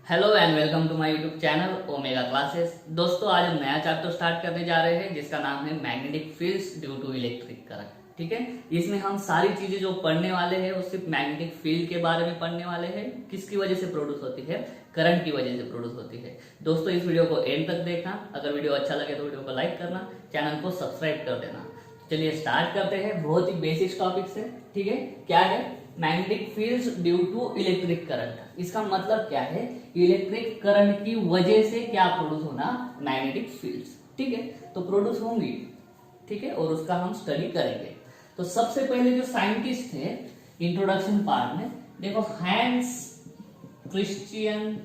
Hello and welcome to my YouTube channel Omega Classes. दोस्तों, आज हम नया चैप्टर स्टार्ट करने जा रहे हैं जिसका नाम है magnetic fields due to electric current. ठीक है, इसमें हम सारी चीजें जो पढ़ने वाले हैं वो सिर्फ मैग्नेटिक फील्ड के बारे में पढ़ने वाले हैं। किसकी वजह से प्रोड्यूस होती है? करंट की वजह से प्रोड्यूस होती है। दोस्तों, इस वीडियो को एंड तक देखना। अगर वीडियो अच्छा लगे तो वीडियो को लाइक करना, चैनल को सब्सक्राइब कर देना। चलिए स्टार्ट करते हैं बहुत ही बेसिक टॉपिक से। ठीक है, क्या है magnetic fields due to electric current? इसका मतलब क्या है? इलेक्ट्रिक करंट की वजह से क्या प्रोड्यूस होना? Magnetic fields. ठीक है, तो प्रोड्यूस होंगी। ठीक है, और उसका हम स्टडी करेंगे। तो सबसे पहले जो साइंटिस्ट थे इंट्रोडक्शन पार्ट में, देखो हैंस क्रिश्चियन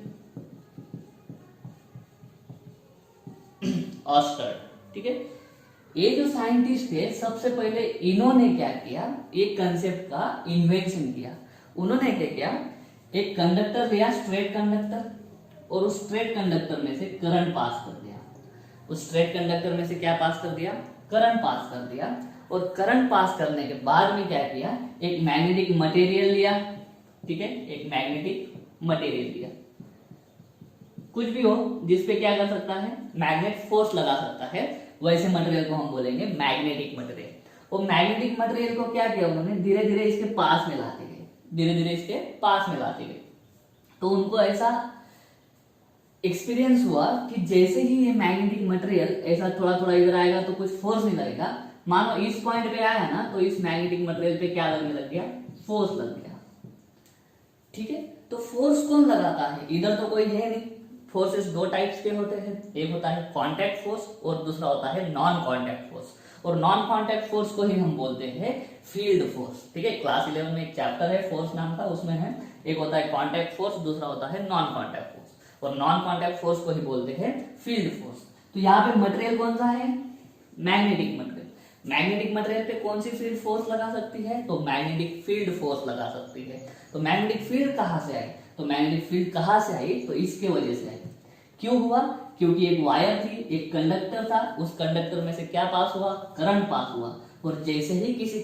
ऑस्टर। ठीक है, ये जो साइंटिस्ट थे सबसे पहले इन्होंने क्या किया, एक कंसेप्ट का इन्वेंशन किया। उन्होंने क्या किया, एक कंडक्टर लिया, स्ट्रेट कंडक्टर, और उस स्ट्रेट कंडक्टर में से करंट पास कर दिया। उस स्ट्रेट कंडक्टर में से क्या पास कर दिया? करंट पास कर दिया। और करंट पास करने के बाद में क्या किया, एक मैग्नेटिक मटेरियल लिया। ठीक है, एक मैग्नेटिक मटेरियल लिया, कुछ भी हो जिसपे क्या कर सकता है, मैग्नेट फोर्स लगा सकता है, वैसे मटेरियल को हम बोलेंगे मैग्नेटिक मटेरियल। और मैग्नेटिक मटेरियल को क्या किया उन्होंने, धीरे धीरे इसके पास में लाते गए, धीरे धीरे इसके पास में लाते गए। तो उनको ऐसा एक्सपीरियंस हुआ कि जैसे ही ये मैग्नेटिक मटेरियल ऐसा थोड़ा थोड़ा इधर आएगा तो कुछ फोर्स नहीं लगेगा। मानो इस पॉइंट पे आया ना, तो इस मैग्नेटिक मटेरियल पे क्या लगने लग गया? फोर्स लग गया। ठीक है, तो फोर्स कौन लगाता है? इधर तो कोई है नहीं। फोर्सेस दो टाइप्स के होते हैं, एक होता है कांटेक्ट फोर्स और दूसरा होता है नॉन कांटेक्ट फोर्स। और नॉन कांटेक्ट फोर्स को ही हम बोलते हैं फील्ड फोर्स। ठीक है, क्लास 11 में एक चैप्टर है फोर्स नाम का, उसमें है एक होता है कांटेक्ट फोर्स, दूसरा होता है नॉन कांटेक्ट फोर्स। और नॉन कांटेक्ट फोर्स को ही बोलते हैं फील्ड फोर्स। तो यहाँ पे मटेरियल कौन सा है? Magnetic material. मैग्नेटिक मटेरियल पे कौन सी फील्ड फोर्स लगा सकती है? तो मैग्नेटिक फील्ड फोर्स लगा सकती है। तो मैग्नेटिक फील्ड कहां से आई? तो मैग्नेटिक फील्ड कहां से आई? तो इसके वजह से आई। क्यों हुआ? क्योंकि एक वायर थी, एक कंडक्टर था, उस कंडक्टर में से क्या पास हुआ? करंट पास हुआ। और जैसे ही किसी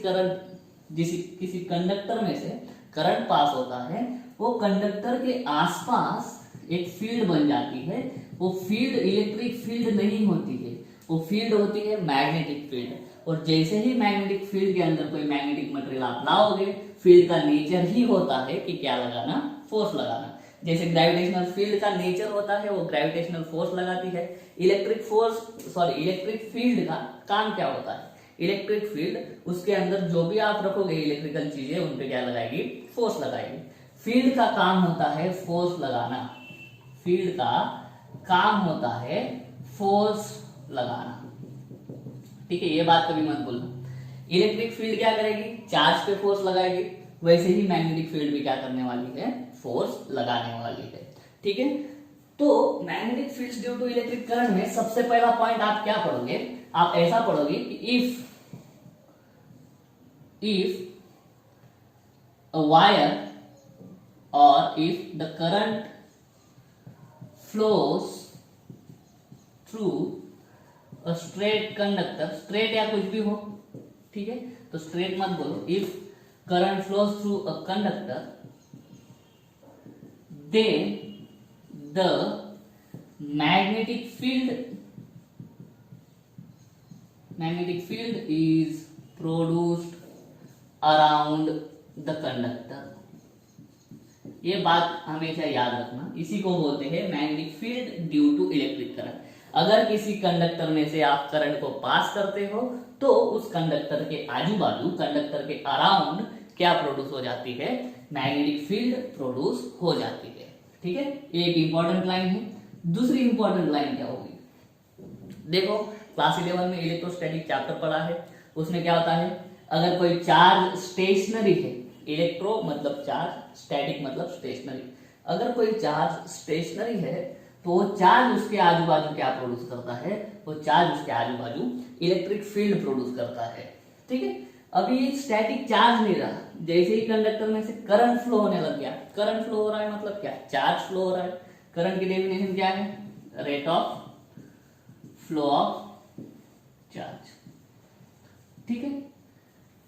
कंडक्टर में से करंट पास होता है, वो कंडक्टर के आसपास एक फील्ड बन जाती है। वो फील्ड इलेक्ट्रिक फील्ड नहीं होती है, वो फील्ड होती है मैग्नेटिक फील्ड। और जैसे ही मैग्नेटिक फील्ड के अंदर कोई मैग्नेटिक मटेरियल आप लाओगे, फील्ड का नेचर ही होता है कि क्या लगाना? फोर्स लगाना। जैसे ग्रेविटेशनल फील्ड का नेचर होता है वो ग्रेविटेशनल फोर्स लगाती है। इलेक्ट्रिक फील्ड का काम क्या होता है? इलेक्ट्रिक फील्ड, उसके अंदर जो भी आप रखोगे इलेक्ट्रिकल चीजें, उन पे क्या लगाएगी? फोर्स लगाएगी। फील्ड का काम होता है फोर्स लगाना। फील्ड का काम होता है फोर्स लगाना। ठीक है, ये बात कभी मत भूलना। इलेक्ट्रिक फील्ड क्या करेगी? चार्ज पे फोर्स लगाएगी। वैसे ही मैग्नेटिक फील्ड भी क्या करने वाली है? फोर्स लगाने वाली है। ठीक है, तो magnetic fields due to electric current में सबसे पहला पॉइंट आप क्या पढ़ोगे? आप ऐसा पढ़ोगे कि इफ अ वायर और if the current flows through a straight conductor, straight या कुछ भी हो, ठीक है, तो स्ट्रेट मत बोलो, if current flows through a conductor, then the magnetic field is produced around the conductor। ये बात हमेशा याद रखना, इसी को बोलते हैं magnetic field due to electric current. अगर किसी कंडक्टर में से आप करंट को पास करते हो तो उस कंडक्टर के आजू बाजू, कंडक्टर के अराउंड क्या प्रोड्यूस हो जाती है? मैग्नेटिक फील्ड प्रोड्यूस हो जाती है। ठीक है, एक इंपॉर्टेंट लाइन है। दूसरी इंपॉर्टेंट लाइन क्या होगी? देखो क्लास 11 में इलेक्ट्रोस्टैटिक चैप्टर पढ़ा है, उसमें क्या होता है, अगर कोई चार्ज स्टेशनरी है, इलेक्ट्रो मतलब चार्ज, स्टैटिक मतलब स्टेशनरी, अगर कोई चार्ज स्टेशनरी है तो वो चार्ज उसके आजू बाजू क्या प्रोड्यूस करता है? वो चार्ज उसके आजू बाजू इलेक्ट्रिक फील्ड प्रोड्यूस करता है। ठीक है, अभी ये स्टैटिक चार्ज नहीं रहा, जैसे ही कंडक्टर में से करंट फ्लो होने लग गया, करंट फ्लो हो रहा है मतलब क्या? चार्ज फ्लो हो रहा है। करंट की डेफिनेशन क्या है? Rate of flow of charge. ठीक है,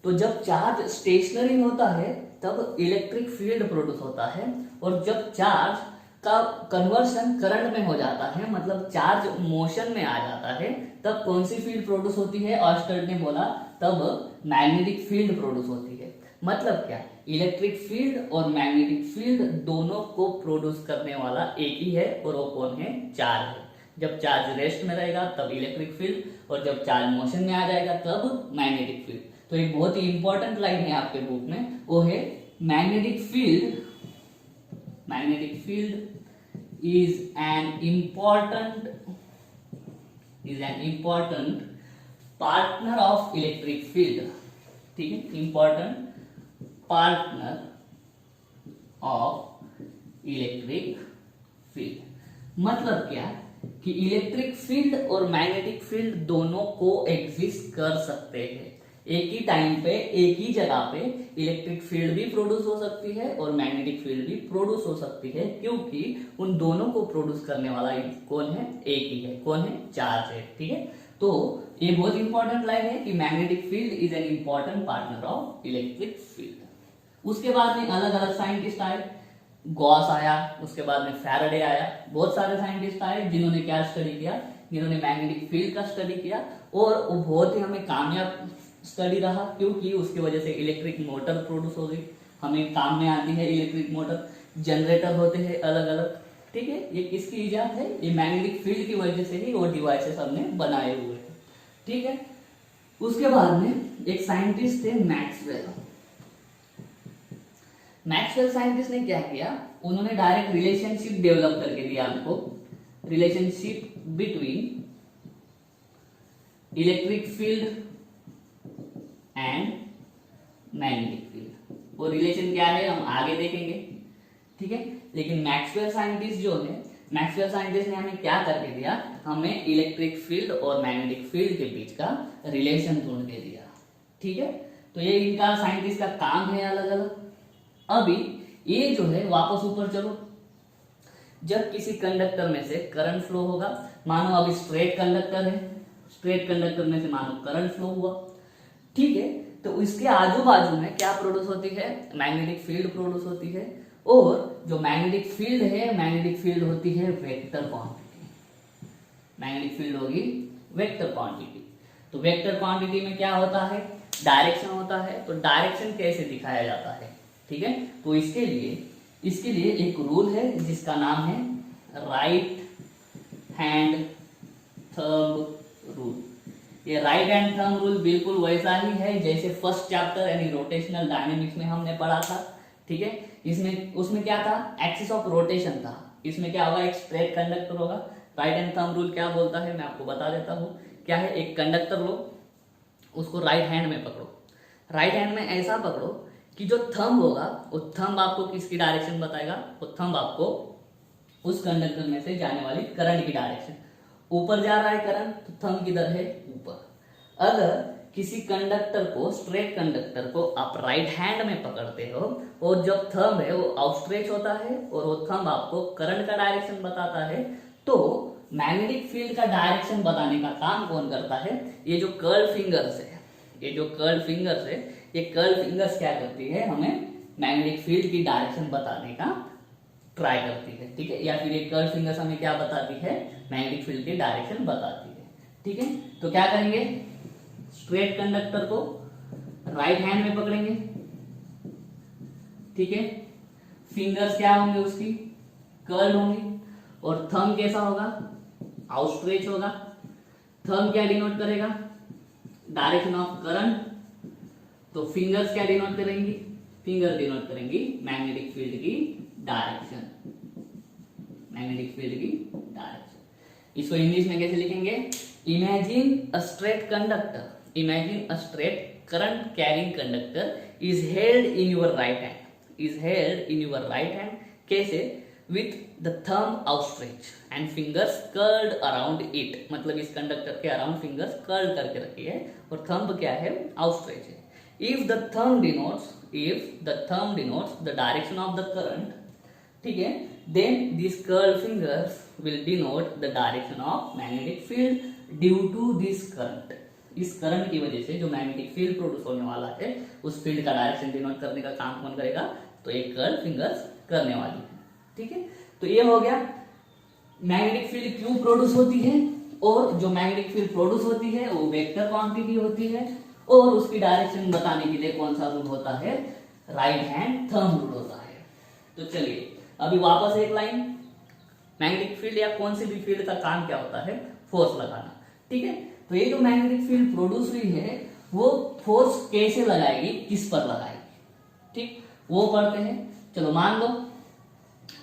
तो जब चार्ज स्टेशनरी होता है तब इलेक्ट्रिक फील्ड प्रोड्यूस होता है, और जब चार्ज का कन्वर्शन करंट में हो जाता है, मतलब चार्ज मोशन में आ जाता है, तब कौन सी फील्ड प्रोड्यूस होती है? ऑस्टर्ड ने बोला तब मैग्नेटिक फील्ड प्रोड्यूस होती है। मतलब क्या? इलेक्ट्रिक फील्ड और मैग्नेटिक फील्ड दोनों को प्रोड्यूस करने वाला एक ही है, और वो कौन है? चार्ज है। जब चार्ज रेस्ट में रहेगा तब इलेक्ट्रिक फील्ड, और जब चार्ज मोशन में आ जाएगा तब मैग्नेटिक फील्ड। तो एक बहुत ही इंपॉर्टेंट लाइन है आपके बुक में, वो है magnetic field is an important partner of electric field। ठीक है, important partner of electric field. मतलब क्या कि इलेक्ट्रिक फील्ड और मैग्नेटिक फील्ड दोनों को एग्जिस्ट कर सकते हैं। एक ही टाइम पे एक ही जगह पे इलेक्ट्रिक फील्ड भी प्रोड्यूस हो सकती है और मैग्नेटिक फील्ड भी प्रोड्यूस हो सकती है, क्योंकि उन दोनों को प्रोड्यूस करने वाला कौन है? एक ही है। कौन है? चार्ज है। ठीक है, तो ये बहुत इंपॉर्टेंट लाइन है कि magnetic field is an important partner of electric field. उसके बाद में अलग अलग साइंटिस्ट आए, गॉस आया, उसके बाद में फैराडे आया, बहुत सारे साइंटिस्ट आए जिन्होंने क्या स्टडी किया? जिन्होंने मैग्नेटिक फील्ड का स्टडी किया, और वो बहुत ही हमें कामयाब स्टडी रहा, क्योंकि उसकी वजह से इलेक्ट्रिक मोटर प्रोड्यूस हो गई, हमें काम में आती है इलेक्ट्रिक मोटर। जनरेटर होते हैं अलग अलग। ठीक है, ये किसकी इजाद है? ये मैग्नेटिक फील्ड की वजह से ही वो डिवाइसेस हमने बनाए हुए हैं। ठीक है, उसके बाद में एक साइंटिस्ट थे मैक्सवेल। मैक्सवेल साइंटिस्ट ने क्या किया? उन्होंने डायरेक्ट रिलेशनशिप डेवलप करके दिया हमको, relationship between electric field and magnetic field. वो रिलेशन क्या है हम आगे देखेंगे। ठीक है, लेकिन मैक्सवेल साइंटिस्ट जो है, मैक्सवेल साइंटिस्ट ने हमें क्या करके दिया? हमें इलेक्ट्रिक फील्ड और मैग्नेटिक फील्ड के बीच का रिलेशन ढूंढ के दिया। ठीक है, तो ये इनका साइंटिस्ट का काम है अलग अलग। अभी ये जो है वापस ऊपर चलो, जब किसी कंडक्टर में से करंट फ्लो होगा, मानो अभी स्ट्रेट कंडक्टर है, स्ट्रेट कंडक्टर में से मानो करंट फ्लो हुआ। ठीक है, तो इसके आजू बाजू में क्या प्रोड्यूस होती है? मैग्नेटिक फील्ड प्रोड्यूस होती है, और जो मैग्नेटिक फील्ड है, मैग्नेटिक फील्ड होती है वेक्टर क्वांटिटी। मैग्नेटिक फील्ड होगी वेक्टर क्वांटिटी। तो वेक्टर क्वांटिटी में क्या होता है? डायरेक्शन होता है। तो डायरेक्शन कैसे दिखाया जाता है? ठीक है, तो इसके लिए एक रूल है जिसका नाम है राइट हैंड थंब रूल। ये राइट हैंड थंब रूल बिल्कुल वैसा ही है जैसे फर्स्ट चैप्टर यानी रोटेशनल डायनेमिक्स में हमने पढ़ा था। ठीक है, उसमें क्या था? एक्सिस ऑफ रोटेशन था। इसमें क्या होगा? एक स्ट्रेट कंडक्टर होगा। राइट हैंड थंब रूल क्या बोलता है मैं आपको बता देता हूँ। क्या है? एक कंडक्टर लो, उसको राइट हैंड में पकड़ो। राइट हैंड में ऐसा पकड़ो कि जो थंब होगा वो थंब आपको किसकी डायरेक्शन बताएगा? वो थंब आपको उस कंडक्टर में से जाने वाली करंट की डायरेक्शन, ऊपर जा रहा है करंट तो थंब किधर है? ऊपर। अगर किसी कंडक्टर को, स्ट्रेट कंडक्टर को आप राइट हैंड में पकड़ते हो और जब थंब है वो आउटस्ट्रेच होता है और वो थंब आपको करंट का डायरेक्शन बताता है, तो मैग्नेटिक फील्ड का डायरेक्शन बताने का काम कौन करता है? ये जो कर्ल फिंगर्स है, ये जो कर्ल फिंगर्स है, ये कर्ल फिंगर्स क्या करती है? हमें मैग्नेटिक फील्ड की डायरेक्शन बताने का ट्राई करती है। ठीक है, या फिर ये कर्ल फिंगर्स हमें क्या बताती है? मैग्नेटिक फील्ड की डायरेक्शन बताती है। ठीक है, तो क्या करेंगे? स्ट्रेट कंडक्टर को राइट हैंड में पकड़ेंगे। ठीक है, फिंगर्स क्या होंगे? उसकी कर्ल होंगी, और थंब कैसा होगा? आउटस्ट्रेच होगा। थंब क्या डिनोट करेगा? Direction of current. तो फिंगर्स क्या डिनोट करेंगी? फिंगर डिनोट करेंगी मैग्नेटिक फील्ड की डायरेक्शन, मैग्नेटिक फील्ड की डायरेक्शन। इसको इंग्लिश में कैसे लिखेंगे? Imagine a straight conductor, imagine a straight current carrying conductor is held in your right hand, is held in your right hand. कैसे? With the thumb outstretched and fingers curled around it. मतलब इस conductor के around fingers curl करके रखी है और thumb क्या है? आउटस्ट्रेच है। If the thumb denotes the direction of the current, ठीक है, then these curled fingers will denote the direction of magnetic field due to this current। इस करंट की वजह से जो मैग्नेटिक फील्ड प्रोड्यूस होने वाला है उस फील्ड का डायरेक्शन डिनोट करने का काम कौन करेगा? तो एक कर्ल फिंगर्स करने वाली है। ठीक है, तो ये हो गया मैग्नेटिक फील्ड क्यों प्रोड्यूस होती है, और जो मैग्नेटिक फील्ड प्रोड्यूस होती है वो वेक्टर क्वांटिटी होती है, और उसकी डायरेक्शन बताने के लिए कौन सा रूल होता है, राइट हैंड थंब रूल होता है। तो चलिए अभी वापस एक लाइन, मैग्नेटिक फील्ड या कौन सी भी फील्ड का काम क्या होता है, फोर्स लगाना, ठीक है। तो ये जो मैग्नेटिक फील्ड प्रोड्यूस हुई है वो फोर्स कैसे लगाएगी, किस पर लगाएगी, ठीक, वो पढ़ते हैं। चलो मान लो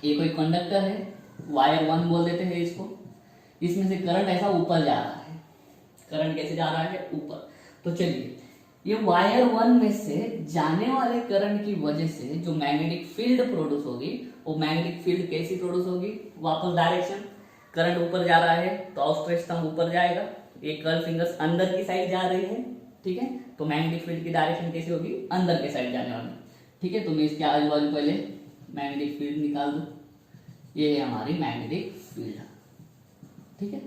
ये कोई कंडक्टर है, वायर 1 बोल देते हैं इसको, इसमें से करंट ऐसा ऊपर जा रहा है, करंट कैसे जा रहा है, ऊपर। तो चलिए ये वायर 1 में से जाने वाले करंट की वजह से जो मैग्नेटिक फील्ड प्रोड्यूस होगी, वो मैग्नेटिक फील्ड कैसी प्रोड्यूस होगी, वापस डायरेक्शन, करंट ऊपर जा रहा है तो आउटस्ट्रेच थंब ऊपर जाएगा, ये कर्ल फिंगर्स अंदर की साइड जा रही है, ठीक है। तो मैग्नेटिक फील्ड की डायरेक्शन कैसी होगी, अंदर के साइड जाने वाली, ठीक है। तो मैं इसके आजू बाजू पहले मैग्नेटिक फील्ड निकाल दूं, ये है हमारी मैग्नेटिक फील्ड, ठीक है।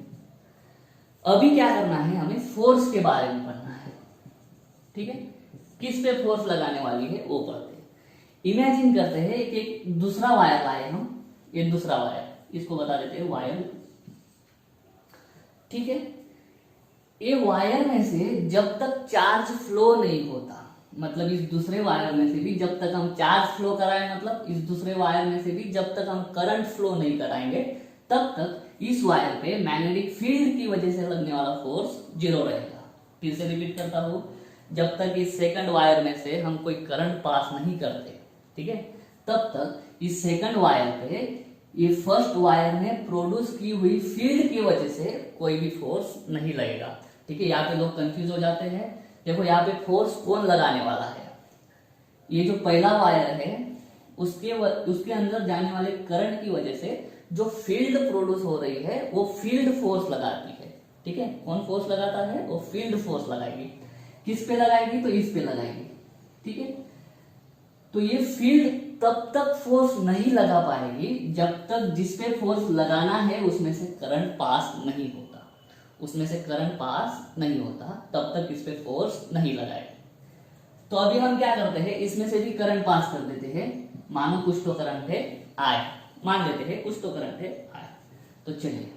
अभी क्या करना है, हमें फोर्स के बारे में पढ़ना है, ठीक है। किस पे फोर्स लगाने वाली है वो पढ़ते हैं। इमेजिन करते हैं कि एक दूसरा वायर लाए हम, ये दूसरा वायर, इसको बता देते हैं वायर, ठीक है। ये वायर में से जब तक चार्ज फ्लो नहीं होता, मतलब इस दूसरे वायर में से भी जब तक हम चार्ज फ्लो कराएं, मतलब इस दूसरे वायर में से भी जब तक हम करंट फ्लो नहीं कराएंगे, तब तक इस वायर पे मैग्नेटिक फील्ड की वजह से लगने वाला फोर्स 0 रहेगा। फिर से रिपीट करता हूं, जब तक इस सेकंड वायर में से हम कोई करंट पास नहीं करते, ठीक है, तब तक इस सेकंड वायर पे ये फर्स्ट वायर में प्रोड्यूस की हुई फील्ड की वजह से कोई भी फोर्स नहीं लगेगा, ठीक है। यहाँ पे लोग कंफ्यूज हो जाते हैं। देखो यहाँ पे फोर्स कौन लगाने वाला है, ये जो पहला वायर है उसके अंदर जाने वाले करंट की वजह से जो फील्ड प्रोड्यूस हो रही है वो फील्ड फोर्स लगाती है, ठीक है। कौन फोर्स लगाता है, वो फील्ड फोर्स लगाएगी। किस पे लगाएगी, तो इस पे लगाएगी, ठीक है। तो ये फील्ड तब तक फोर्स नहीं लगा पाएगी जब तक जिस पे फोर्स लगाना है उसमें से करंट पास नहीं होता, उसमें से करंट पास नहीं होता, तब तक इस पे फोर्स नहीं लगाएगी। तो अभी हम क्या करते हैं, इसमें से भी करंट पास कर देते हैं, मानो कुछ तो करंट है आया, मान लेते हैं कुछ तो करंट है आया। तो चलिए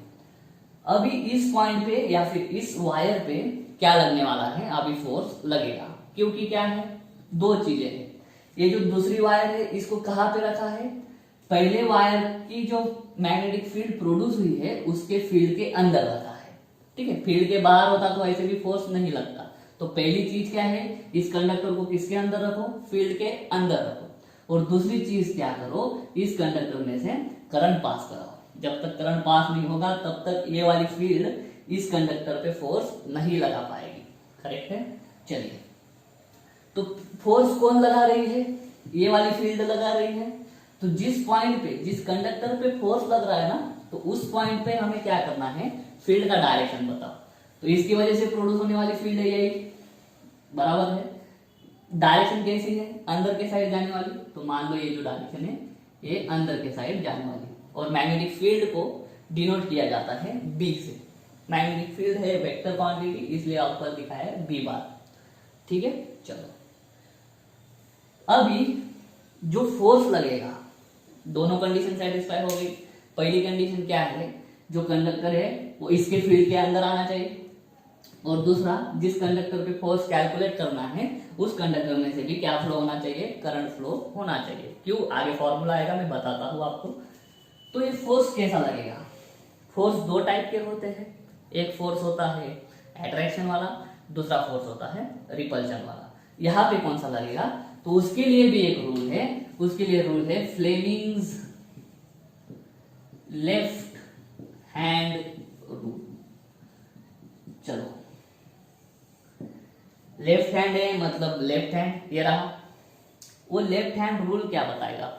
अभी इस पॉइंट पे या फिर इस वायर पे क्या लगने वाला है, अभी फोर्स लगेगा, क्योंकि क्या है, दो चीजें हैं। ये जो दूसरी वायर है इसको कहां पे रखा है, पहले वायर की जो मैग्नेटिक फील्ड प्रोड्यूस हुई है उसके फील्ड के अंदर रखा है, ठीक है। फील्ड के बाहर होता तो ऐसे भी फोर्स नहीं लगता। तो पहली चीज क्या है, इस कंडक्टर को किसके अंदर रखो, फील्ड के अंदर रखो। और दूसरी चीज क्या करो, इस कंडक्टर में से करंट पास कराओ। जब तक करंट पास नहीं होगा तब तक ये वाली फील्ड इस कंडक्टर पे फोर्स नहीं लगा पाएगी, करेक्ट है। चलिए तो फोर्स कौन लगा रही है, ये वाली फील्ड लगा रही है। तो जिस पॉइंट पे, जिस कंडक्टर पे फोर्स लग रहा है ना, तो उस पॉइंट पे हमें क्या करना है, फील्ड का डायरेक्शन बताओ। तो इसकी वजह से प्रोड्यूस होने वाली फील्ड है यही, बराबर है। डायरेक्शन कैसी है, अंदर के साइड जाने वाली। तो मान लो ये जो डायरेक्शन है ये अंदर के साइड जाने वाली, और मैग्नेटिक फील्ड को डिनोट किया जाता है बी से। मैग्नेटिक फील्ड है वेक्टर क्वांटिटी, इसलिए ऊपर लिखा है बी बार, ठीक है। चलो अभी जो फोर्स लगेगा, दोनों कंडीशन सेटिस्फाई हो गई। पहली कंडीशन क्या है, जो कंडक्टर है वो इसके फील्ड के अंदर आना चाहिए, और दूसरा जिस कंडक्टर पे फोर्स कैलकुलेट करना है उस कंडक्टर में से भी क्या फ्लो होना चाहिए, करंट फ्लो होना चाहिए। क्यों, आगे फॉर्मूला आएगा, मैं बताता हूं आपको। तो ये फोर्स कैसा लगेगा, फोर्स दो टाइप के होते हैं, एक फोर्स होता है अट्रैक्शन वाला, दूसरा फोर्स होता है रिपल्शन वाला। यहाँ पे कौन सा लगेगा, तो उसके लिए भी एक रूल है, उसके लिए रूल है फ्लेमिंग्स लेफ्ट हैंड रूल। चलो लेफ्ट हैंड है मतलब लेफ्ट हैंड, ये रहा। वो लेफ्ट हैंड रूल क्या बताएगा,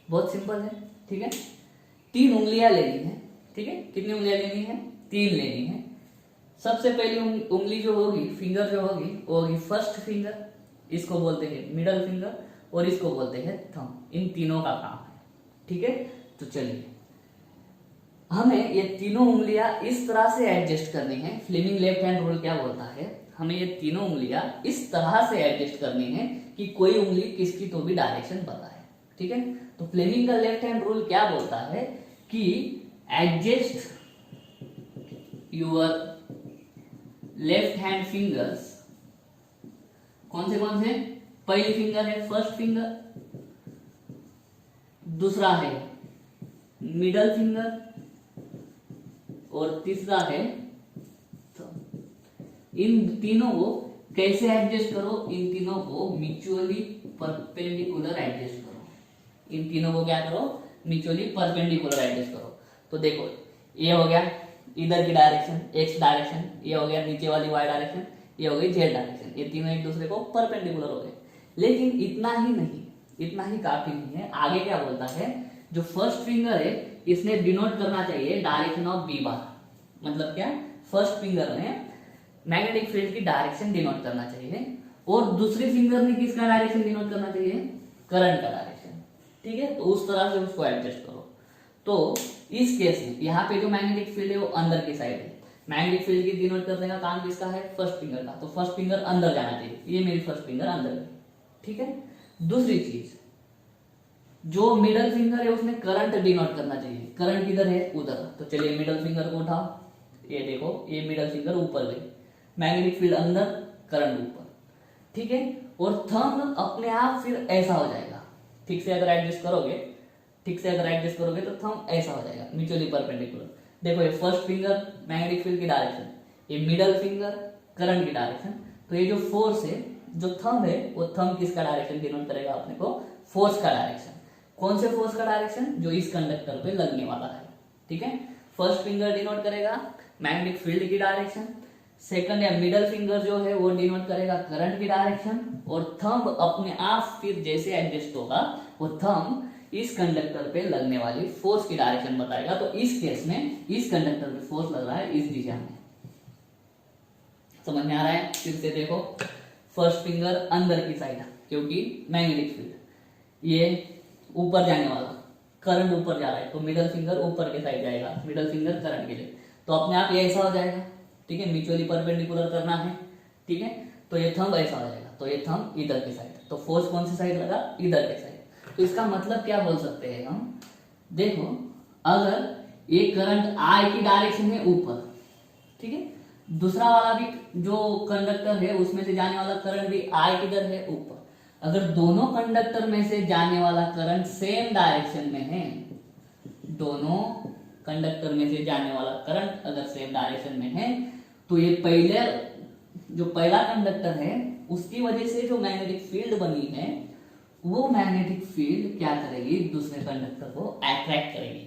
बहुत सिंपल है, ठीक है। 3 उंगलियां लेनी है, ठीक है। कितनी उंगलियां लेनी है, 3 लेनी है। सबसे पहली उंगली जो होगी, फिंगर जो होगी, वो होगी फर्स्ट फिंगर, इसको बोलते हैं मिडल फिंगर, और इसको बोलते हैं थंब। इन तीनों का काम है, ठीक है। तो चलिए हमें ये तीनों उंगलियां इस तरह से एडजस्ट करनी है। फ्लेमिंग लेफ्ट हैंड रूल क्या बोलता है, हमें ये तीनों उंगलियां इस तरह से एडजस्ट करनी है कि कोई उंगली किसकी तो भी डायरेक्शन बताए, ठीक है। तो फ्लेमिंग का लेफ्ट हैंड रूल क्या बोलता है कि adjust your left hand fingers, कौन से पहली फिंगर है फर्स्ट फिंगर, दूसरा है मिडल फिंगर और तीसरा है थंब। इन तीनों को कैसे एडजस्ट करो, इन तीनों को म्यूचुअली परपेंडिकुलर एडजस्ट करो। इन तीनों को क्या करो, म्यूचुअली परपेंडिकुलर एडजस्ट करो। तो देखो ये हो गया इधर की डायरेक्शन एक्स डायरेक्शन, ये हो गया नीचे वाली वाई डायरेक्शन, ये हो गई जेड डायरेक्शन, ये तीनों एक दूसरे को परपेंडिकुलर हो गए। लेकिन इतना ही नहीं, इतना ही काफी नहीं है। आगे क्या बोलता है, जो फर्स्ट फिंगर है इसने डिनोट करना चाहिए डायरेक्शन ऑफ बी बार। मतलब क्या, फर्स्ट फिंगर ने मैग्नेटिक फील्ड की डायरेक्शन डिनोट करना चाहिए और दूसरी फिंगर ने किसका डायरेक्शन डिनोट करना चाहिए, करंट का डायरेक्शन। ठीक है, तो उस तरह से उसको एडजस्ट करो। तो इस केस में यहाँ पे जो मैग्नेटिक फील्ड है वो अंदर की साइड है। मैग्नेटिक फील्ड की डिनोट करने का काम किसका है, फर्स्ट फिंगर का। तो फर्स्ट फिंगर अंदर जाना चाहिए, ये मेरी फर्स्ट फिंगर अंदर गई। ठीक है, दूसरी चीज जो मिडल फिंगर है उसने करंट डिनोट करना चाहिए। करंट किधर है, उधर। तो चलिए मिडल फिंगर को उठाओ, ये देखो ये मिडल फिंगर ऊपर गई, मैग्नेटिक फील्ड अंदर, करंट ऊपर। ठीक है, और थंब अपने आप फिर ऐसा हो जाएगा। ठीक से अगर एडजस्ट करोगे, ठीक से अगर एडजस्ट करोगे तो थंब ऐसा हो जाएगा म्यूचुअली परपेंडिकुलर। देखो ये फर्स्ट फिंगर मैग्नेटिक फील्ड की डायरेक्शन, ये मिडल फिंगर करंट की डायरेक्शन। तो ये जो फोर्स है, जो थंब है, वो थंब किसका डायरेक्शन डिनोट करेगा अपने को, फोर्स का डायरेक्शन। कौन से फोर्स का डायरेक्शन, जो इस कंडक्टर पे लगने वाला है। ठीक है, फर्स्ट फिंगर डिनोट करेगा मैग्नेटिक फील्ड की डायरेक्शन, सेकंड या मिडल फिंगर जो है वो डिनोट करेगा करंट की डायरेक्शन, और थंब अपने आप फिर जैसे एडजस्ट होगा वो थंब इस कंडक्टर पे लगने वाली फोर्स की डायरेक्शन बताएगा। तो इस केस में इस कंडक्टर पे फोर्स लग रहा है इस दिशा में। समझ में आ रहा है, फिर से देखो फर्स्ट फिंगर अंदर की साइड, क्योंकि मैग्नेटिक फील्ड ये ऊपर जाने वाला, करंट ऊपर जा रहा है, तो मिडल फिंगर ऊपर के साइड जाएगा, मिडल फिंगर करंट के लिए। तो अपने आप ये ऐसा हो जाएगा। ठीक है, म्यूचुअली परपेंडिकुलर करना है। ठीक है, तो ये थंब ऐसा हो जाएगा, तो ये थंब इधर की साइड। तो फोर्स कौन सी साइड लगा, इधर के साइड। तो इसका मतलब क्या बोल सकते हैं हम, देखो अगर ये करंट आई की डायरेक्शन है ऊपर, ठीक है, दूसरा वाला भी जो कंडक्टर है उसमें से जाने वाला करंट भी आई किधर है, ऊपर। अगर दोनों कंडक्टर में से जाने वाला करंट सेम डायरेक्शन में है, दोनों कंडक्टर में से जाने वाला करंट अगर सेम डायरेक्शन में है, तो ये पहला कंडक्टर है उसकी वजह से जो मैग्नेटिक फील्ड बनी है, वो मैग्नेटिक फील्ड क्या करेगी, दूसरे कंडक्टर को अट्रैक्ट करेगी।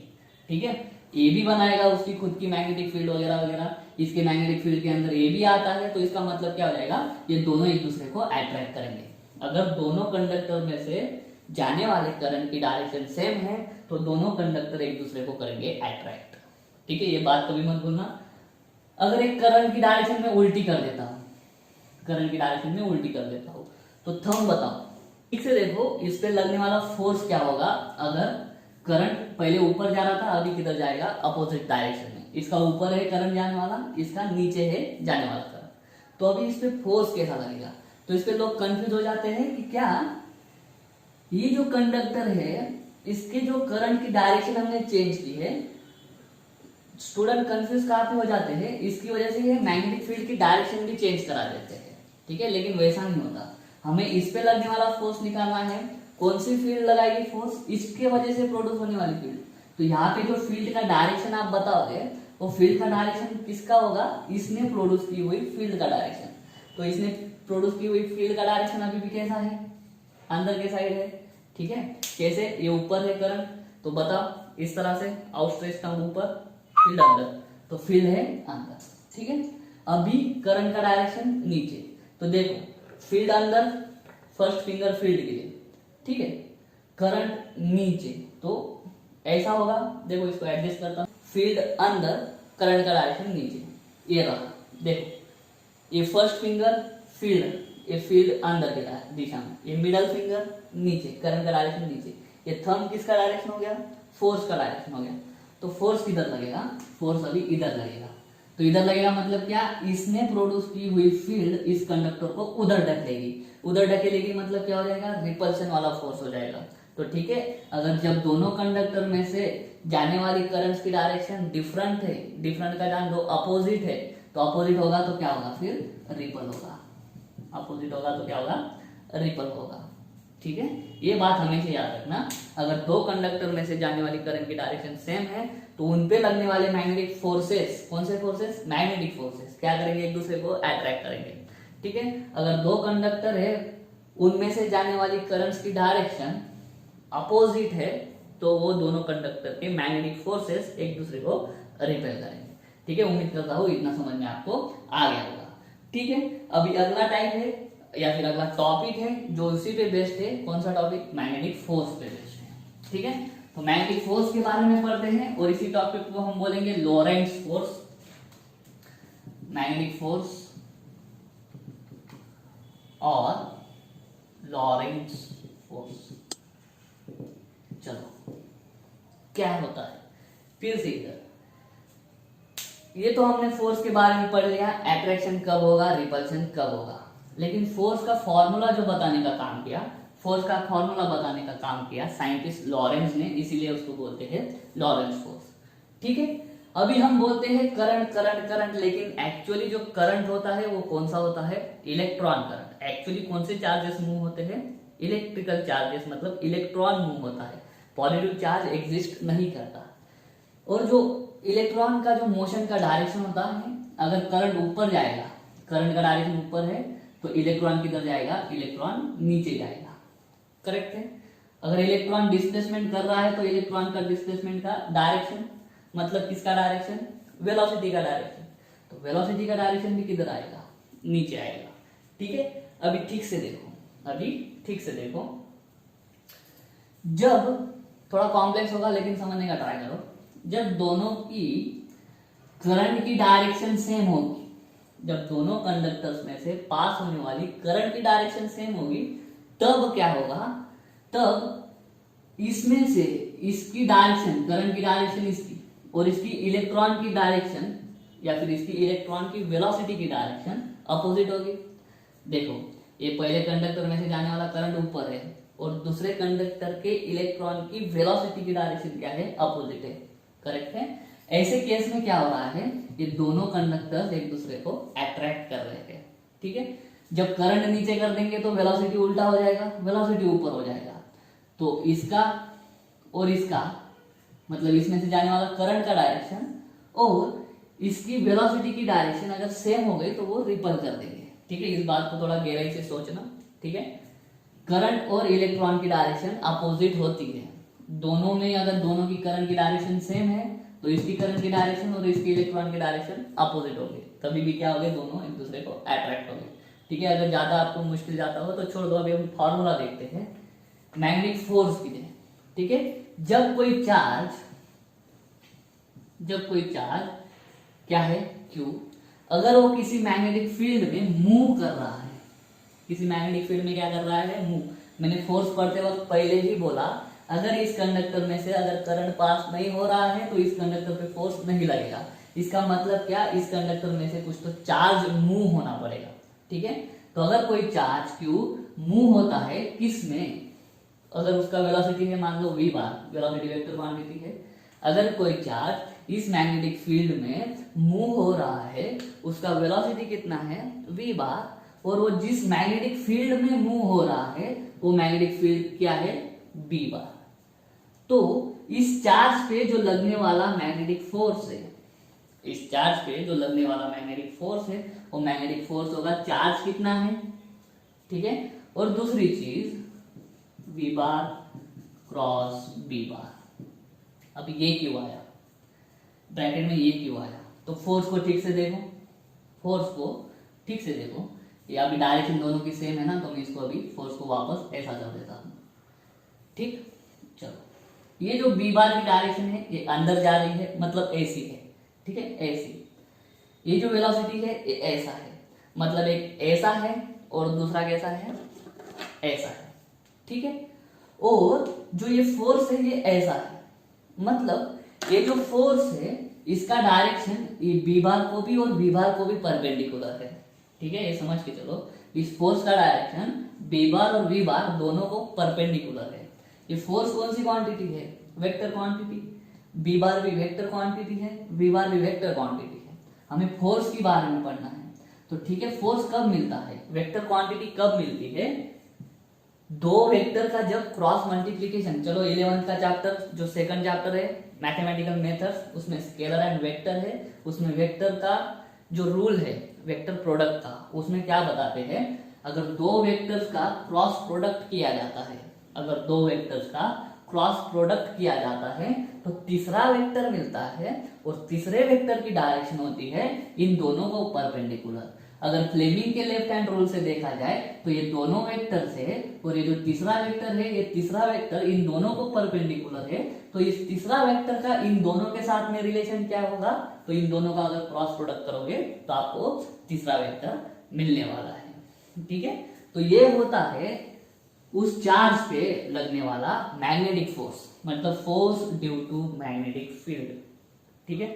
ठीक है, ये भी बनाएगा उसकी खुद की मैग्नेटिक फील्ड वगैरह वगैरह, इसके मैग्नेटिक फील्ड के अंदर ये भी आता है। तो इसका मतलब क्या हो जाएगा, ये दोनों एक दूसरे को अट्रैक्ट करेंगे। अगर दोनों कंडक्टर में से जाने वाले करंट की डायरेक्शन सेम है, तो दोनों कंडक्टर एक दूसरे को करेंगे अट्रैक्ट। ठीक है, ये बात कभी मत भूलना। अगर एक करंट की डायरेक्शन में उल्टी कर देता हूं, करंट की डायरेक्शन में उल्टी कर देता हूं, तो थंब बताओ, ठीक से देखो इस पे लगने वाला फोर्स क्या होगा। अगर करंट पहले ऊपर जा रहा था, अभी किधर जाएगा, अपोजिट डायरेक्शन में। इसका ऊपर है करंट जाने वाला, इसका नीचे है जाने वाला करंट। तो अभी इस पे फोर्स कैसा लगेगा, तो इस पे लोग कंफ्यूज हो जाते हैं कि क्या ये जो कंडक्टर है इसके जो करंट की डायरेक्शन हमने चेंज की है। स्टूडेंट कंफ्यूज काफी हो जाते हैं, इसकी वजह से ये मैग्नेटिक फील्ड की डायरेक्शन भी चेंज करा देते हैं। ठीक है, लेकिन वैसा नहीं होता। हमें इस पे लगने वाला फोर्स निकालना है, कौन सी फील्ड लगाएगी फोर्स, इसके वजह से प्रोड्यूस होने वाली फील्ड। तो यहाँ पे जो फील्ड का डायरेक्शन आप बताओगे, वो फील्ड का डायरेक्शन किसका होगा, इसने प्रोड्यूस की हुई फील्ड का डायरेक्शन। तो इसने प्रोड्यूस की हुई फील्ड का डायरेक्शन अभी भी कैसा है, अंदर के साइड है। ठीक है, कैसे, ये ऊपर है करंट, तो बताओ इस तरह से आउटस्ट्रेच टर्म ऊपर, फील्ड अंदर, तो फील्ड है अंदर। ठीक है, अभी करंट का डायरेक्शन नीचे, तो देखो फील्ड अंदर, फर्स्ट फिंगर फील्ड के लिए, ठीक है, करंट नीचे, तो ऐसा होगा। देखो इसको एडजस्ट करता हूं, फील्ड अंदर, करंट का डायरेक्शन नीचे, ये रहा। देखो ये फर्स्ट फिंगर फील्ड, ये फील्ड अंदर के दिशा में, ये मिडल फिंगर नीचे, करंट का डायरेक्शन नीचे, ये थंब किसका डायरेक्शन हो गया, फोर्स का डायरेक्शन हो गया। तो फोर्स किधर लगेगा, फोर्स अभी इधर लगेगा। तो इधर लगेगा मतलब क्या, इसने प्रोड्यूस की हुई फील्ड इस कंडक्टर को उधर ढकेलेगी। उधर ढकेलेगी मतलब क्या हो जाएगा, रिपल्शन वाला फोर्स हो जाएगा। तो ठीक है, अगर जब दोनों कंडक्टर में से जाने वाली करंट्स की डायरेक्शन डिफरेंट है, डिफरेंट का जान दो अपोजिट है, तो अपोजिट होगा तो क्या होगा, फिर रिपल होगा। अपोजिट होगा तो क्या होगा, रिपल होगा। ठीक है, ये बात हमेशा याद रखना। अगर दो कंडक्टर में से जाने वाली करंट की डायरेक्शन सेम है तो उन पे लगने वाले मैग्नेटिक फोर्सेस, कौन से फोर्सेस, मैग्नेटिक फोर्सेस क्या करेंगे, एक दूसरे को अट्रैक्ट करेंगे। ठीक है, अगर दो कंडक्टर है उनमें से जाने वाली करंट्स की डायरेक्शन अपोजिट है तो वो दोनों कंडक्टर के मैग्नेटिक फोर्सेस एक दूसरे को रिपेल करेंगे। ठीक है, उम्मीद करता हूँ इतना समझ में आपको आ गया होगा। ठीक है, अभी अगला टाइप है या फिर अगला टॉपिक है जो इसी पे बेस्ड है, कौन सा टॉपिक, मैग्नेटिक फोर्स पे बेस्ड है। ठीक है, तो मैग्नेटिक फोर्स के बारे में पढ़ते हैं और इसी टॉपिक को हम बोलेंगे लॉरेंट्ज फोर्स, मैग्नेटिक फोर्स और लॉरेंट्ज फोर्स। चलो क्या होता है फिर से इधर, ये तो हमने फोर्स के बारे में पढ़ लिया, अट्रैक्शन कब होगा, रिपल्शन कब होगा, लेकिन फोर्स का फॉर्मूला जो बताने का काम किया, फोर्स का फॉर्मूला बताने का काम किया साइंटिस्ट लॉरेंज ने, इसीलिए उसको बोलते हैं लॉरेंज फोर्स। ठीक है, अभी हम बोलते हैं करंट करंट करंट, लेकिन एक्चुअली जो करंट होता है वो कौन सा होता है, इलेक्ट्रॉन करंट। एक्चुअली कौन से चार्जेस मूव होते हैं, इलेक्ट्रिकल चार्जेस, मतलब इलेक्ट्रॉन मूव होता है, पॉजिटिव चार्ज एग्जिस्ट नहीं करता। और जो इलेक्ट्रॉन का जो मोशन का डायरेक्शन होता है, अगर करंट ऊपर जाएगा, करंट का डायरेक्शन ऊपर है तो इलेक्ट्रॉन किधर जाएगा, इलेक्ट्रॉन नीचे जाएगा। करेक्ट है, अगर इलेक्ट्रॉन डिस्प्लेसमेंट कर रहा है तो इलेक्ट्रॉन का डिस्प्लेसमेंट का डायरेक्शन, मतलब किसका डायरेक्शन, वेलोसिटी का डायरेक्शन, तो वेलोसिटी का डायरेक्शन भी किधर आएगा, नीचे आएगा। ठीक है, अभी ठीक से देखो, अभी ठीक से देखो, जब थोड़ा कॉम्प्लेक्स होगा लेकिन समझने का ट्राई करो, जब दोनों की करंट की डायरेक्शन सेम होगी, जब दोनों कंडक्टर्स में से पास होने वाली करंट की डायरेक्शन सेम होगी, तब क्या होगा, तब इसमें से इसकी डायरेक्शन, करंट की डायरेक्शन इसकी और इसकी इलेक्ट्रॉन की डायरेक्शन या फिर इसकी इलेक्ट्रॉन की वेलोसिटी की डायरेक्शन अपोजिट होगी। देखो, ये पहले कंडक्टर में से जाने वाला करंट ऊपर है और दूसरे कंडक्टर के इलेक्ट्रॉन की वेलोसिटी की डायरेक्शन क्या है, अपोजिट है। करेक्ट है, ऐसे केस में क्या हो रहा है, ये दोनों कंडक्टर्स एक दूसरे को अट्रैक्ट कर रहे हैं। ठीक है, जब करंट नीचे कर देंगे तो वेलोसिटी उल्टा हो जाएगा, वेलोसिटी ऊपर हो जाएगा, तो इसका और इसका, मतलब इसमें से जाने वाला करंट का डायरेक्शन और इसकी वेलोसिटी की डायरेक्शन अगर सेम हो गई तो वो रिपल कर देंगे। ठीक है, इस बात को थोड़ा गहराई से सोचना। ठीक है, करंट और इलेक्ट्रॉन की डायरेक्शन अपोजिट होती है, दोनों में अगर दोनों की करंट की डायरेक्शन सेम है तो इसकी करंट की डायरेक्शन और इसकी इलेक्ट्रॉन की डायरेक्शन अपोजिट होगी, तभी भी क्या हो गए, दोनों एक दूसरे को अट्रैक्ट हो गए। ठीक है, अगर ज्यादा आपको मुश्किल जाता हो तो छोड़ दो, अभी हम फॉर्मूला देखते हैं मैग्नेटिक फोर्स के लिए। ठीक है, जब कोई चार्ज क्या है, Q, अगर वो किसी मैग्नेटिक फील्ड में मूव कर रहा है, किसी मैग्नेटिक फील्ड में क्या कर रहा है, मूव। मैंने फोर्स पढ़ते वक्त पहले ही बोला, अगर इस कंडक्टर में से अगर करंट पास नहीं हो रहा है तो इस कंडक्टर पे फोर्स नहीं लगेगा। इसका मतलब क्या, इस कंडक्टर में से कुछ तो चार्ज मूव होना पड़ेगा। ठीक है, तो अगर कोई चार्ज Q मूव होता है किस में, अगर उसका वेलोसिटी है मान लो v बार, वेलोसिटी वेक्टर क्वांटिटी है, अगर कोई चार्ज इस मैग्नेटिक फील्ड में मूव हो रहा है उसका वेलोसिटी कितना है, v बार, और वो जिस मैग्नेटिक फील्ड में मूव हो रहा है वो मैग्नेटिक फील्ड क्या है, b बार। तो इस चार्ज पे जो लगने वाला मैग्नेटिक फोर्स है, इस चार्ज पे जो लगने वाला मैग्नेटिक फोर्स है वो मैग्नेटिक फोर्स होगा, चार्ज कितना है। ठीक है, और दूसरी चीज v बार क्रॉस b बार। अब ये क्यों आया, ब्रैकेट में ये क्यों आया, तो फोर्स को ठीक से देखो, फोर्स को ठीक से देखो, ये अभी डायरेक्शन दोनों की सेम है ना, तो मैं इसको अभी फोर्स को वापस ऐसा कर देता हूँ। ठीक, चलो, ये जो b बार की डायरेक्शन है ये अंदर जा रही है, मतलब ऐसी है। ठीक है, ऐसी, ये जो वेलोसिटी है ये ऐसा है, मतलब एक ऐसा है और दूसरा कैसा है, ऐसा है। ठीक है, और जो ये फोर्स है ये ऐसा है, मतलब ये जो फोर्स है इसका डायरेक्शन ये b बार को भी और v बार को भी परपेंडिकुलर है। ठीक है, ये समझ के चलो, इस फोर्स का डायरेक्शन b बार और v बार दोनों को परपेंडिकुलर है। ये फोर्स कौन सी क्वांटिटी है? Vector quantity. बी बार भी वेक्टर क्वांटिटी है, वी बार भी वेक्टर क्वांटिटी है। हमें फोर्स के बारे में पढ़ना है। तो ठीक है, फोर्स कब मिलता है, वेक्टर क्वांटिटी कब मिलती है? दो वेक्टर का जब क्रॉस मल्टीप्लीकेशन, चलो 11th का चैप्टर जो सेकंड चैप्टर है मैथमेटिकल मेथड्स, उसमें स्केलर एंड वेक्टर है। उसमें वेक्टर का जो रूल है वेक्टर प्रोडक्ट का, उसमें क्या बताते हैं, अगर दो वेक्टर्स का क्रॉस प्रोडक्ट किया जाता है, अगर दो वेक्टर्स का क्रॉस प्रोडक्ट किया जाता है तो तीसरा वेक्टर मिलता है, और तीसरे वेक्टर की डायरेक्शन होती है इन दोनों को परपेंडिकुलर। अगर फ्लेमिंग के लेफ्ट हैंड रूल से देखा जाए तो ये दोनों वेक्टर से, और ये जो तीसरा वेक्टर है, ये तीसरा वेक्टर इन दोनों को परपेंडिकुलर है, तो इस तीसरा वेक्टर का इन दोनों के साथ में रिलेशन क्या होगा, तो इन दोनों का अगर क्रॉस प्रोडक्ट करोगे तो आपको तीसरा वेक्टर मिलने वाला है। ठीक है, तो ये होता है उस चार्ज पे लगने वाला मैग्नेटिक फोर्स, मतलब force due to magnetic field. ठीक है,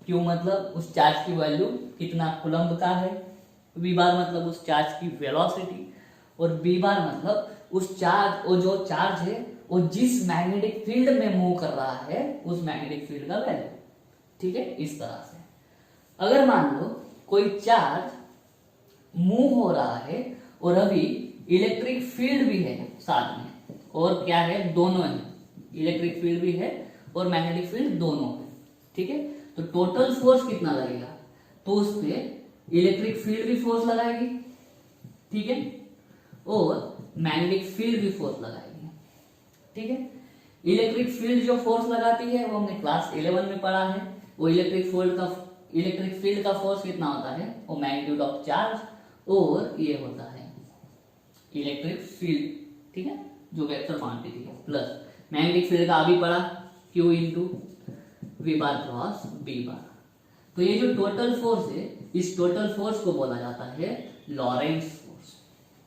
क्यों मतलब उस चार्ज की वैल्यू कितना कूलम्ब का है, वी बार मतलब उस चार्ज की वेलोसिटी, और बी बार मतलब उस चार्ज, वो जो चार्ज है वो जिस मैग्नेटिक फील्ड में मूव कर रहा है उस मैग्नेटिक फील्ड का वैल्यू। ठीक है, इस तरह से अगर मान लो कोई चार्ज मूव हो रहा है और अभी इलेक्ट्रिक फील्ड भी है साथ में, और क्या है, दोनों है, इलेक्ट्रिक फील्ड भी है और मैग्नेटिक फील्ड दोनों है। ठीक है, तो टोटल फोर्स कितना लगेगा, तो उस पर इलेक्ट्रिक फील्ड भी फोर्स लगाएगी, ठीक है, और मैग्नेटिक फील्ड भी फोर्स लगाएगी। ठीक है, इलेक्ट्रिक फील्ड जो फोर्स लगाती है वो हमने क्लास 11 में पढ़ा है। वो इलेक्ट्रिक फील्ड का फोर्स कितना होता है, वो मैग्नीट्यूड ऑफ चार्ज, और ये होता है इलेक्ट्रिक फील्ड, ठीक है, जो वेक्टर क्वांटिटी है, प्लस मैग्नेटिक फील्ड का अभी पढ़ा Q into V bar cross B bar. तो ये जो टोटल फोर्स है, इस टोटल फोर्स को बोला जाता है लॉरेंट्ज फोर्स।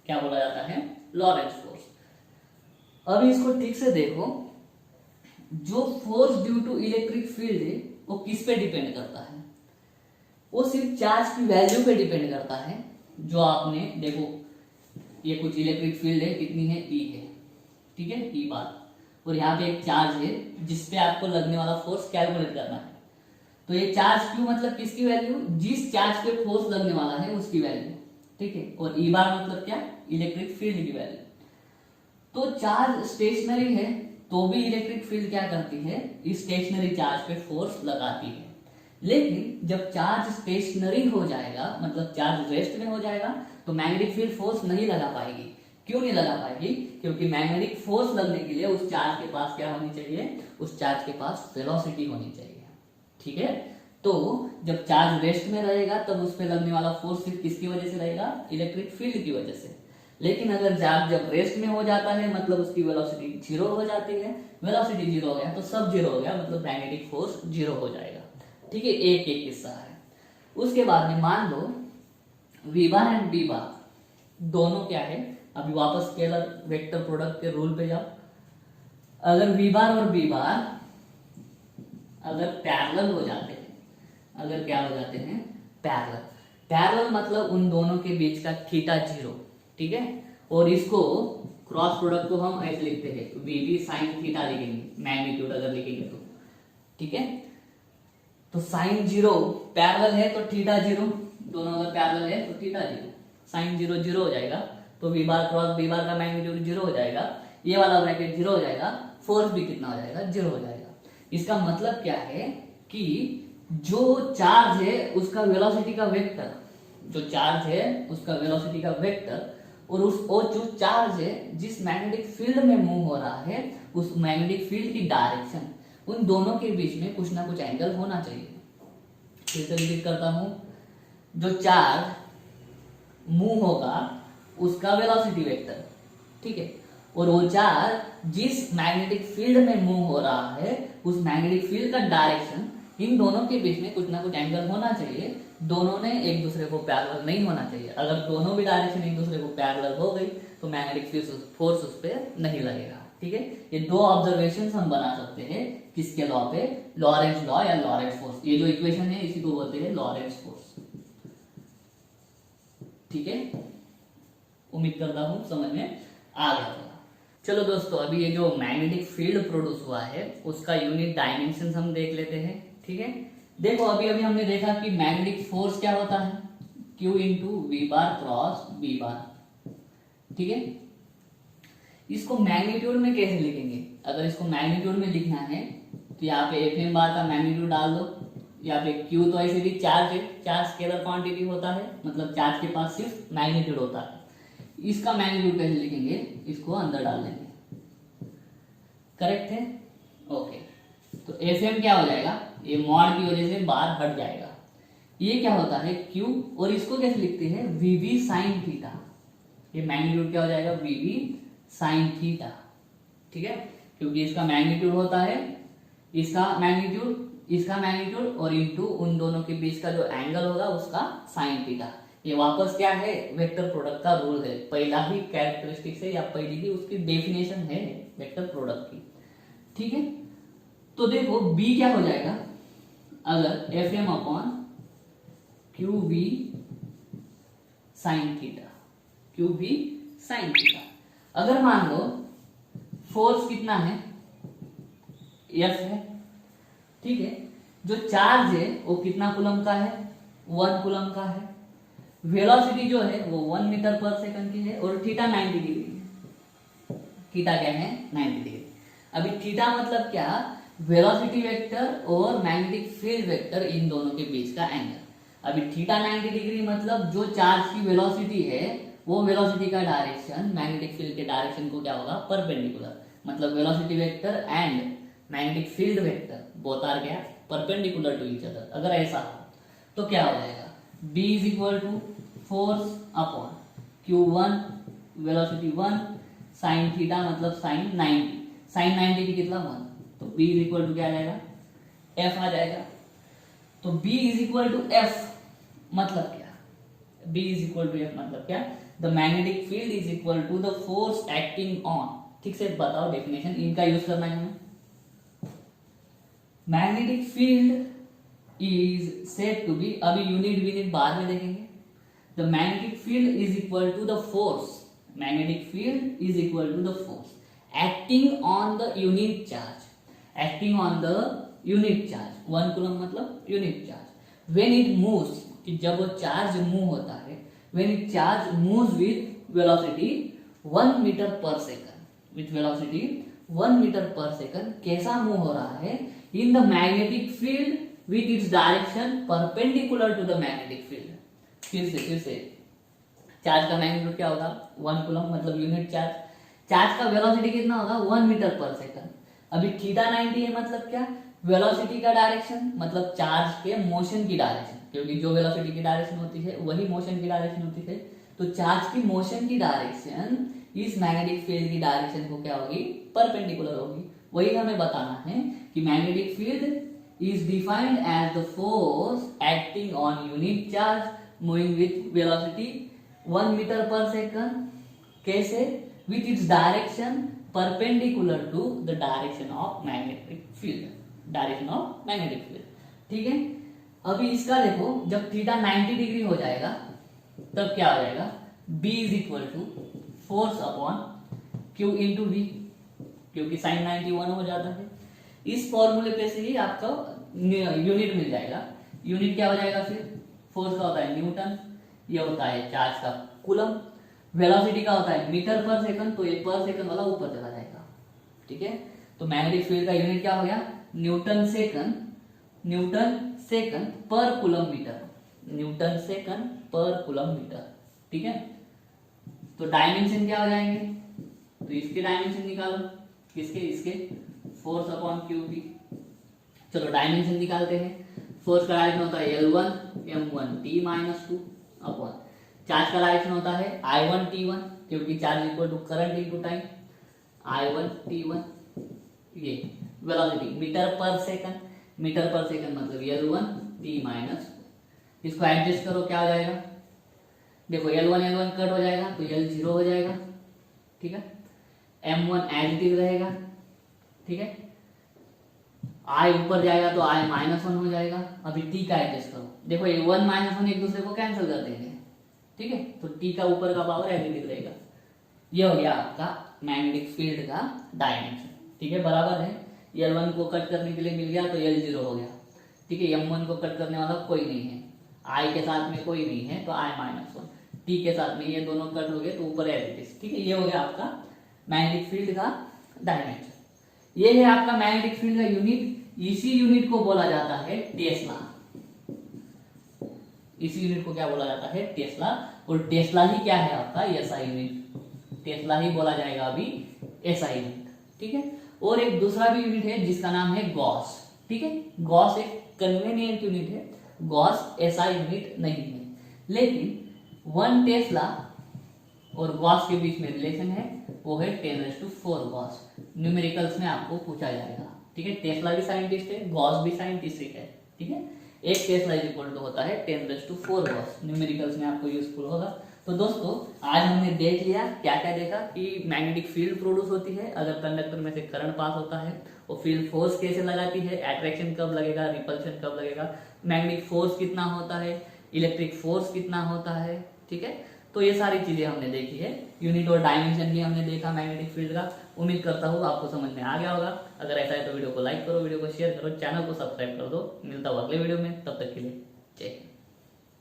क्या बोला जाता है, लॉरेंट्ज फोर्स। अब इसको ठीक से देखो, जो force due to electric field है वो किस पे डिपेंड करता है, वो सिर्फ चार्ज की वैल्यू पे डिपेंड करता है। जो आपने देखो, ये कुछ इलेक्ट्रिक फील्ड है, कितनी है, ई है, ठीक है, ई बार, और यहाँ पे एक चार्ज है जिसपे आपको लगने वाला फोर्स कैलकुलेट करना है। तो ये चार्ज क्यू मतलब किसकी वैल्यू, जिस चार्ज पे फोर्स लगने वाला है उसकी वैल्यू, ठीक है, और ई बार मतलब क्या, इलेक्ट्रिक फील्ड की वैल्यू। तो चार्ज स्टेशनरी है तो भी इलेक्ट्रिक फील्ड क्या करती है, इस स्टेशनरी चार्ज पे फोर्स लगाती है। लेकिन जब चार्ज स्टेशनरी हो जाएगा, मतलब चार्ज रेस्ट में हो जाएगा, तो मैग्नेटिक फील्ड फोर्स नहीं लगा पाएगी। क्यों नहीं लगा पाएगी, क्योंकि मैग्नेटिक फोर्स लगने के लिए उस चार्ज के पास क्या होनी चाहिए, उस चार्ज के पास वेलोसिटी होनी चाहिए। ठीक है, तो जब चार्ज रेस्ट में रहेगा तब उस पर लगने वाला फोर्स सिर्फ किसकी वजह से रहेगा, इलेक्ट्रिक फील्ड की वजह से। लेकिन अगर चार्ज जब रेस्ट में हो जाता है, मतलब उसकी वेलोसिटी जीरो हो जाती है, वेलोसिटी जीरो हो गया तो सब जीरो हो गया, मतलब मैग्नेटिक फोर्स जीरो हो जाएगा। ठीक है, एक एक किस्सा है। उसके बाद में मान लो V bar and B bar दोनों क्या है, अभी वापस स्केलर वेक्टर प्रोडक्ट के रूल पे जाओ। अगर वी बार और बी बार अगर पैरेलल हो जाते हैं, अगर क्या हो जाते हैं, पैरेलल, पैरेलल मतलब उन दोनों के बीच का थीटा जीरो, ठीक है, और इसको क्रॉस प्रोडक्ट को हम ऐसे लिखते हैं, वी बी साइन थीटा लिखेंगे, मैग्नीट्यूड अगर लिखेंगे तो, ठीक है, तो साइन जीरो पैरेलल है तो थीटा जीरो, दोनों अगर पैरेलल है तो theta zero, sine zero zero हो जाएगा, तो V bar cross B bar का मैग्नीट्यूड जीरो हो जाएगा, ये वाला ब्रैकेट जीरो हो जाएगा, फोर्स भी कितना हो जाएगा, जीरो हो जाएगा। इसका मतलब क्या है कि जो चार्ज है उसका वेलोसिटी का वेक्टर, जो चार्ज है उसका वेलोसिटी का वेक्टर, और जो चार्ज है जिस मैग्नेटिक फील्ड में मूव हो रहा है उस मैग्नेटिक फील्ड की डायरेक्शन, उन दोनों के बीच में कुछ ना कुछ एंगल होना चाहिए। फिर से रिपीट करता हूं, जो चार्ज मूव होगा उसका वेलोसिटी वेक्टर, ठीक है, और वो चार्ज जिस मैग्नेटिक फील्ड में मूव हो रहा है उस मैग्नेटिक फील्ड का डायरेक्शन, इन दोनों के बीच में कुछ ना कुछ एंगल होना चाहिए। दोनों ने एक दूसरे को पैरेलल नहीं होना चाहिए। अगर दोनों भी डायरेक्शन एक दूसरे को पैरेलल हो गई तो मैग्नेटिक फोर्स उस पर नहीं लगेगा। ठीक है, ये दो ऑब्जर्वेशन हम बना सकते हैं किसके लॉ पे, लॉरेंट्ज लॉ या लॉरेंट्ज फोर्स। ये जो इक्वेशन है इसी को बोलते हैं लॉरेंट्ज फोर्स। ठीक है, उम्मीद करता हूं समझ में आ गया होगा। चलो दोस्तों, अभी ये जो मैग्नेटिक फील्ड प्रोड्यूस हुआ है उसका यूनिट डायमेंशन हम देख लेते हैं। ठीक है, देखो अभी अभी हमने देखा कि मैग्नेटिक फोर्स क्या होता है, Q into V bar cross B bar. ठीक है, इसको मैग्नीट्यूड में कैसे लिखेंगे? अगर इसको मैग्नीट्यूड में लिखना है तो यहाँ पे एफ एम बार का मैग्नीट्यूड डाल दो। यहाँ पे Q तो ऐसे भी चार्ज है, चार्ज स्केलर क्वांटिटी होता है, मतलब चार्ज के पास सिर्फ मैग्नीट्यूड होता है। इसका मैग्नीट्यूड कैसे लिखेंगे, इसको अंदर डाल देंगे। करेक्ट है, ओके। तो एफ एम क्या हो जाएगा, ये मॉड की वजह से बाहर हट जाएगा। ये क्या होता है Q, और इसको कैसे लिखते हैं, वी वी साइन थीटा। ये मैग्नीट्यूड क्या हो जाएगा, वी वी साइन थीटा। ठीक है, क्योंकि इसका मैग्नीट्यूड होता है, इसका मैग्नीट्यूड और इनटू उन दोनों के बीच का जो एंगल होगा उसका साइन थीटा। ये वापस क्या है, वेक्टर प्रोडक्ट का रूल है, पहला ही कैरेक्टरिस्टिक्स है या पहली ही उसकी डेफिनेशन है वेक्टर प्रोडक्ट की। ठीक है, तो देखो B क्या हो जाएगा, अगर F M upon Q B sine theta, अगर मान लो फोर्स कितना है, F है। ठीक है, जो चार्ज है वो कितना कूलम का है, 1 कूलम का है। वेलोसिटी जो है वो 1 मीटर पर सेकंड की है, और थीटा 90 डिग्री है। थीटा क्या है, 90 डिग्री। अभी थीटा मतलब क्या, वेलोसिटी वेक्टर और मैग्नेटिक फील्ड वेक्टर, इन दोनों के बीच का एंगल। अभी थीटा 90 डिग्री मतलब जो चार्ज की वेलोसिटी है वो वेलोसिटी का डायरेक्शन मैग्नेटिक फील्ड के डायरेक्शन को क्या होगा, परपेंडिकुलर। मतलब velocity vector and magnetic field vector both are क्या, परपेंडिकुलर टू ईच अदर। अगर ऐसा हो तो क्या हो जाएगा, B is equal to force upon Q1 velocity 1 sine theta मतलब साइन 90 की कितना 1, तो B इज इक्वल टू क्या आ जाएगा, F आ जाएगा। तो B is equal to F मतलब क्या, B is equal to F मतलब क्या, the magnetic field is equal to the force acting on. ठीक से बताओ डेफिनेशन, इनका यूज करना है हमें। Magnetic field is said to be, अभी यूनिट बाद में देखेंगे। The magnetic field is equal to the force, magnetic field is equal to the force acting on the unit charge, 1 coulomb मतलब unit charge. when it moves, कि जब वो charge move होता है, when it charge moves with velocity 1 metre पर second, with velocity 1 metre पर second, कैसा move हो रहा है, in the magnetic field with its direction perpendicular to the magnetic field। फिर से चार्ज का मैग्नीट्यूड क्या होगा, 1 कूलम मतलब यूनिट चार्ज। चार्ज का वेलोसिटी कितना होगा, 1 मीटर पर सेकंड। अभी थीटा 90 है मतलब क्या, वेलोसिटी का डायरेक्शन मतलब चार्ज के मोशन की डायरेक्शन, क्योंकि जो वेलोसिटी की डायरेक्शन होती है वही मोशन की डायरेक्शन होती है। तो चार्ज की मोशन की डायरेक्शन इस मैग्नेटिक फील्ड की डायरेक्शन को क्या होगी, परपेंडिकुलर होगी। वही हमें बताना है कि magnetic field is defined as the force acting on unit charge moving with velocity 1 meter per second, कैसे, with its direction perpendicular to the direction of magnetic field। ठीक है, अभी इसका देखो, जब थीटा 90 डिग्री हो जाएगा तब क्या हो जाएगा, B is equal to force upon Q into V, क्योंकि साइन 91 हो जाता है। इस फॉर्मूले पे से ही आपका यूनिट मिल जाएगा। यूनिट क्या हो जाएगा, फिर फोर्स का होता है न्यूटन, ये होता है चार्ज का कूलम, वेलोसिटी का होता है मीटर पर सेकंड, तो ये पर सेकंड वाला ऊपर चला जाएगा। ठीक है, तो मैग्नेटिक फील्ड का यूनिट क्या हो गया, न्यूटन सेकंड पर कूलम मीटर। ठीक है, तो डायमेंशन क्या हो जाएंगे, तो इसके डायमेंशन निकालो, किसके, इसके, फोर्स अपॉन क्यू बी। चलो डायमेंशन निकालते हैं। फोर्स का डायरेक्शन होता है L1 M1 T minus 2 upon charge का डायरेक्शन होता है I1 T1, क्योंकि charge equal to current into time, I1 T1। ये वेलोसिटी मीटर पर सेकंड मतलब L1 T माइनस, इसको एडजस्ट करो क्या हो जाएगा, देखो L1 कट हो जाएगा तो L0 हो जाएगा। ठीक है, M1 एज इट इज रहेगा। ठीक है, I ऊपर जाएगा तो I -1 हो जाएगा। अभी T का एडजस्ट करो, देखो ये 1 -1 एक दूसरे को कैंसिल कर देंगे। ठीक है, तो T का ऊपर का पावर एज इट इज रहेगा। ये हो गया आपका मैग्नेटिक फील्ड का डायमेंशन। ठीक है, बराबर है, L1 को कट करने के लिए मिल गया तो L0 हो गया। ठीक है, M1 को कट करने वाला कोई नहीं है, I के साथ में कोई नहीं है तो I-1, T के साथ में ये दोनों कट हो गए तो ऊपर एज। ठीक है, ये हो गया आपका मैग्नेटिक फील्ड का डायमेंशन। ये है आपका मैग्नेटिक फील्ड का यूनिट। इसी यूनिट को बोला जाता है टेस्ला। इसी यूनिट को क्या बोला जाता है? टेस्ला। और टेस्ला ही क्या है आपका? SI unit. टेस्ला ही बोला जाएगा अभी एसआई यूनिट। ठीक है, और एक दूसरा भी यूनिट है जिसका नाम है गॉस। ठीक है, गॉस एक कन्वीनियंट यूनिट है, गॉस एसआई यूनिट नहीं है, लेकिन 1 टेस्ला और गॉस के बीच में रिलेशन है, वो है 10⁴ गॉस। न्यूमेरिकल्स में आपको पूछा जाएगा। ठीक है, टेस्ला भी साइंटिस्ट है, गॉस भी साइंटिस्ट है। ठीक है, एक टेस्ला इज इक्वल टू होता है 10⁴ गॉस। न्यूमेरिकल्स में आपको यूजफुल होगा। तो दोस्तों आज हमने देख लिया, क्या क्या देखा कि मैग्नेटिक फील्ड प्रोड्यूस होती है अगर कंडक्टर में से करंट पास होता है, और फील्ड फोर्स कैसे लगाती है, अट्रैक्शन कब लगेगा, रिपल्शन कब लगेगा, मैग्नेटिक फोर्स कितना होता है, इलेक्ट्रिक फोर्स कितना होता है। ठीक है, तो ये सारी चीजें हमने देखी है, यूनिट और डायमेंशन भी हमने देखा मैग्नेटिक फील्ड का। उम्मीद करता हूँ आपको समझ में आ गया होगा। अगर ऐसा है तो वीडियो को लाइक करो, वीडियो को शेयर करो, चैनल को सब्सक्राइब कर दो। मिलता हूँ अगले वीडियो में, तब तक के लिए जय हिंद।